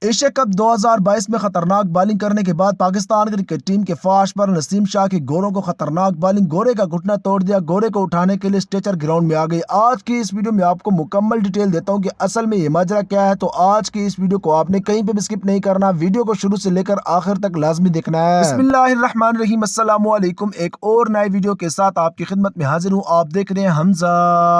Asia cup 2022 میں خطرناک bowling کرنے کے بعد پاکستان کرکٹ ٹیم کے فاسٹ پر نسیم شاہ کی گوروں کو خطرناک بالنگ، گورے کا گھٹنا توڑ دیا، گورے کو اٹھانے کے لیے اسٹریچر گراؤنڈ میں آ گئی۔ آج کی اس ویڈیو میں آپ کو مکمل ڈیٹیل دیتا ہوں کہ اصل میں یہ ماجرا کیا ہے، تو آج کی اس ویڈیو کو آپ نے کہیں پہ بھی اسکپ نہیں کرنا، ویڈیو کو شروع سے لے کر آخر تک لازمی دیکھنا ہے۔ بسم اللہ الرحمن الرحیم، السلام علیکم، ایک اور نئے ویڈیو کے ساتھ آپ کی خدمت میں حاضر ہوں۔ آپ دیکھ رہے ہیں حمزہ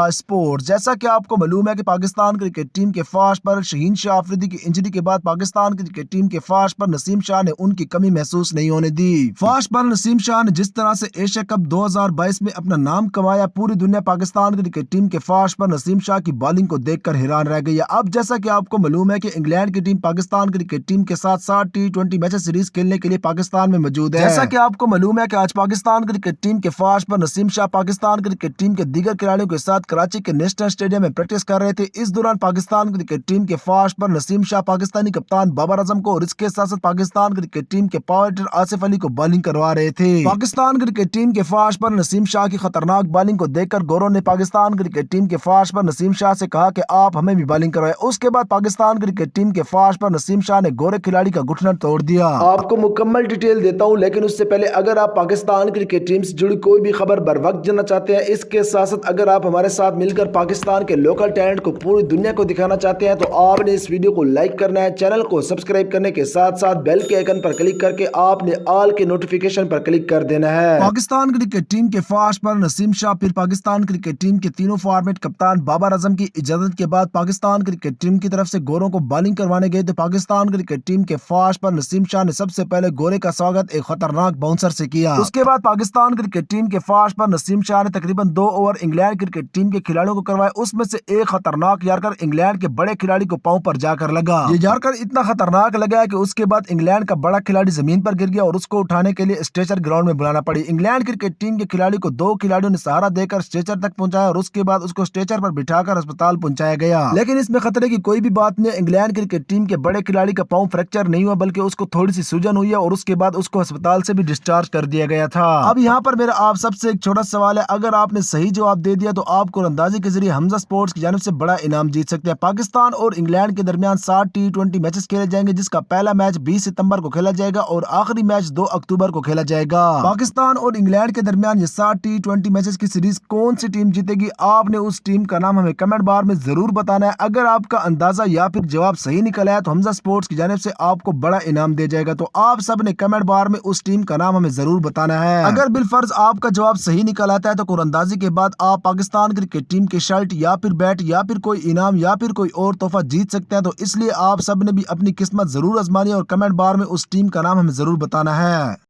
اسپورٹس۔ جیسا کہ آپ کو معلوم ہے کہ پاکستان کرکٹ ٹیم کے فاسٹ پر شہین شاہ آفریدی کی انجری کے بعد پاکستان کرکٹ ٹیم کے فاسٹ پر نسیم شاہ نے ان کی کمی محسوس نہیں ہونے دی۔ فاسٹ پر نسیم شاہ نے جس طرح سے ایشیا کپ 2022 میں اپنا نام کمایا، پوری دنیا پاکستان کرکٹ ٹیم کے فاسٹ پر نسیم شاہ کی بالنگ کو دیکھ کر حیران رہ گئی ہے۔ اب جیسا کہ آپ کو معلوم ہے کہ انگلینڈ کی ٹیم پاکستان کرکٹ ٹیم کے ساتھ 60 میچز سیریز کھیلنے کے لیے پاکستان میں موجود ہے۔ جیسا کہ آپ کو معلوم ہے کہ آج پاکستان کرکٹ ٹیم کے فاسٹ پر نسیم شاہ پاکستان کرکٹ ٹیم کے دیگر کھلاڑیوں کے ساتھ کراچی کے نیشنل اسٹیڈیم میں پریکٹس کر رہے تھے۔ اس دوران پاکستان کرکٹ ٹیم کے فاسٹ پر نسیم شاہ پاکستانی کپتان بابر اعظم کو اور اس کے ساتھ پاکستان کرکٹ ٹیم کے پاور ہٹر آصف علی کو بالنگ کروا رہے تھے۔ پاکستان کرکٹ ٹیم کے فاسٹ پر نسیم شاہ کی خطرناک بالنگ کو دیکھ کر گوروں نے پاکستان کرکٹ ٹیم کے فاسٹ پر نسیم شاہ سے کہا کہ آپ ہمیں بھی بالنگ کروائیں۔ اس کے بعد پاکستان کرکٹ ٹیم کے فاسٹ پر نسیم شاہ نے گورے کھلاڑی کا گھٹنا توڑ دیا۔ آپ کو مکمل ڈیٹیل دیتا ہوں، لیکن اس سے پہلے اگر آپ پاکستان کرکٹ ٹیم سے جڑی کوئی بھی خبر بر وقت جاننا چاہتے ہیں، اس کے ساتھ ساتھ اگر آپ ہمارے ساتھ مل کر پاکستان کے لوکل ٹیلنٹ کو پوری دنیا کو دکھانا چاہتے ہیں، تو آپ نے اس ویڈیو کو لائک کرنا ہے، چینل کو سبسکرائب کرنے کے ساتھ ساتھ بیل کے آئیکن پر کلک کر کے آپ نے آل کے نوٹیفیکیشن پر کلک کر دینا ہے۔ پاکستان کرکٹ ٹیم کے فاسٹ پر نسیم شاہ پھر پاکستان کرکٹ ٹیم کے تینوں فارمیٹ کپتان بابر اعظم کی اجازت کے بعد پاکستان کرکٹ ٹیم کی طرف سے گوروں کو بالنگ کروانے گئے تو پاکستان کرکٹ ٹیم کے فاسٹ پر نسیم شاہ نے سب سے پہلے گورے کا سواگت ایک خطرناک باؤنسر سے کیا۔ اس کے بعد پاکستان کرکٹ ٹیم کے فاسٹ پر نسیم شاہ نے تقریباً 2 اوور انگلینڈ کرکٹ ٹیم کے کھلاڑیوں کو کروائے، اس میں سے ایک خطرناک یارکر انگلینڈ کے بڑے کھلاڑی کو پاؤں پر جا کر لگا۔ یہ یارکر اتنا خطرناک لگا ہے کہ اس کے بعد انگلینڈ کا بڑا کھلاڑی زمین پر گر گیا اور اس کو اٹھانے کے لیے اسٹریچر گراؤنڈ میں بلانا پڑی۔ انگلینڈ کرکٹ ٹیم کے کھلاڑی کو 2 کھلاڑیوں نے سہارا دے کر اسٹریچر تک پہنچایا اور اس کے بعد اس کو اسٹریچر پر بٹھا کر اسپتال پہنچایا گیا، لیکن اس میں خطرے کی کوئی بھی بات نہیں ہے۔ انگلینڈ کرکٹ ٹیم کے بڑے کھلاڑی کا پاؤں فریکچر نہیں ہوا، بلکہ اس کو تھوڑی سی سوجن ہوئی ہے اور اس کے بعد اس کو اسپتال سے بھی ڈسچارج کر دیا گیا تھا۔ اب یہاں پر میرا آپ سب سے ایک چھوٹا سوال ہے، اگر آپ نے صحیح جواب دے دیا تو آپ کو اندازی کے ذریعے حمزہ اسپورٹس کی جانب سے بڑا انعام جیت سکتے ہیں۔ پاکستان اور انگلینڈ کے درمیان 60 میچز کھیلے جائیں گے، جس کا پہلا میچ 20 ستمبر کو کھیلا جائے گا اور آخری میچ 2 اکتوبر کو کھیلا جائے گا۔ پاکستان اور انگلینڈ کے درمیان یہ 60 میچز کی سیریز کون سی ٹیم جیتے گی، آپ نے اس ٹیم کا نام ہمیں کمنٹ بار میں ضرور بتانا ہے۔ اگر آپ کا اندازہ یا پھر جواب صحیح نکل آیا تو حمزہ اسپورٹس کی جانب سے آپ کو بڑا انعام دیا جائے گا، تو آپ سب نے کمنٹ بار میں اس ٹیم کا نام ہمیں ضرور بتانا ہے۔ اگر بالفرض آپ کا جواب صحیح نکل آتا ہے تو قرعہ اندازی کے بعد آپ پاکستان کرکٹ ٹیم کی شرٹ یا پھر بیٹ یا پھر کوئی انعام یا پھر کوئی اور تحفہ جیت سکتے ہیں، تو اس لیے آپ سب نے بھی اپنی قسمت ضرور آزمانی اور کمنٹ بار میں اس ٹیم کا نام ہمیں ضرور بتانا ہے۔